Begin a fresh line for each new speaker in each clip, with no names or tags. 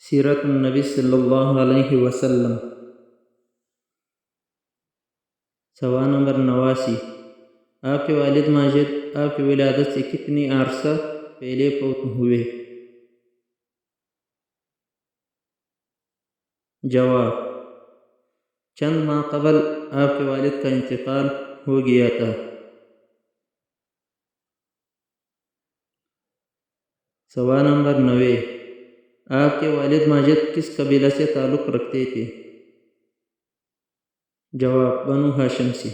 سیرت النبی صلی اللہ علیہ وسلم۔ سوال نمبر 89، آپ کے والد ماجد آپ کی ولادت سے کتنی عرصہ پہلے فوت ہوئے؟ جواب: چند ماہ قبل آپ کے والد کا انتقال ہو گیا تھا۔ سوال نمبر 90، آپ کے والد ماجد کس قبیلہ سے تعلق رکھتے تھے؟ جواب: بنو ہاشم سے۔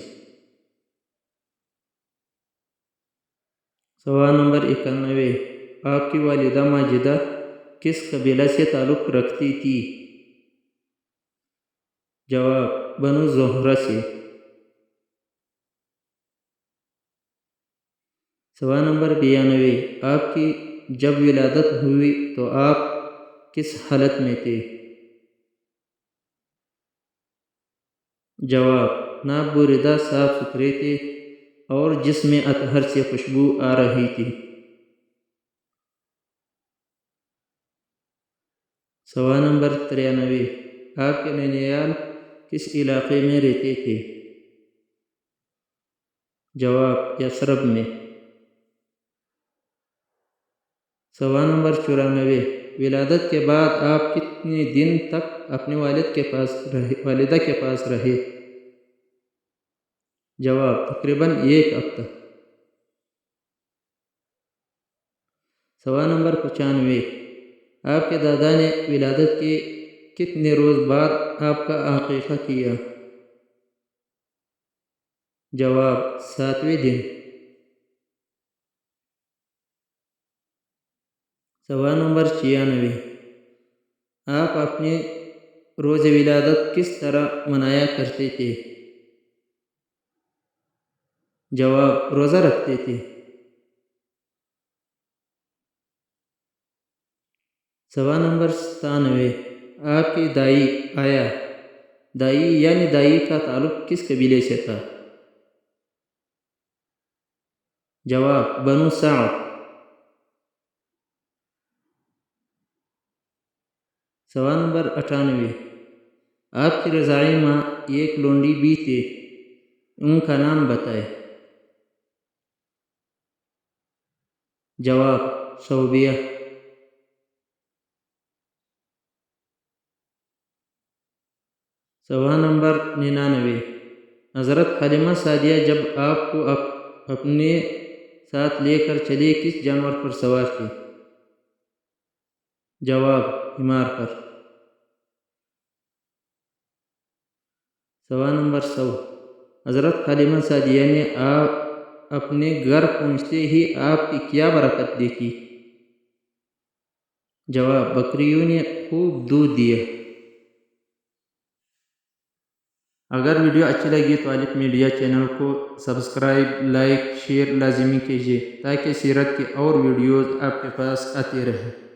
سوال نمبر 91، آپ کی والدہ ماجدہ کس قبیلہ سے تعلق رکھتی تھی؟ جواب: بنو زہرہ سے۔ سوال نمبر 92، آپ کی جب ولادت ہوئی تو آپ کس حالت میں تھے؟ جواب: ناپ بریدہ صاف ستھرے تھے اور جسم میں اطہر سے خوشبو آ رہی تھی۔ سوال نمبر 93، آپ کے نینیال کس علاقے میں رہتے تھے؟ جواب: یثرب میں۔ سوال نمبر 94، ولادت کے بعد آپ کتنے دن تک اپنے والدہ کے پاس رہے؟ جواب: تقریباً 1 ہفتہ۔ سوال نمبر 95، آپ کے دادا نے ولادت کے کتنے روز بعد آپ کا عقیقہ کیا؟ جواب: 7ویں دن۔ سوال نمبر 96، آپ اپنے روز ولادت کس طرح منایا کرتے تھے؟ جواب: روزہ رکھتے تھے۔ سوال نمبر 97، آپ کی دائی آیا دائی یعنی دائی کا تعلق کس قبیلے سے تھا؟ جواب: بنو سعد۔ سوال نمبر 98، آپ کی رضاعی ماں ایک لونڈی بھی تھے، ان کا نام بتائیں۔ جواب: صوبیہ۔ سوال نمبر 99، حضرت حلیمہ سعدیہ جب آپ کو اپنے ساتھ لے کر چلے کس جانور پر سوار تھے؟ جواب: حمار پر۔ سوال نمبر 100، حضرت حلیمہ سعدیہ نے اپنے گھر پہنچتے ہی آپ کی کیا برکت دیکھی؟ جواب: بکریوں نے خوب دودھ دیا۔ اگر ویڈیو اچھی لگی تو الف میڈیا چینل کو سبسکرائب، لائک، شیئر لازمی کیجیے تاکہ سیرت کے اور ویڈیوز آپ کے پاس آتے رہیں۔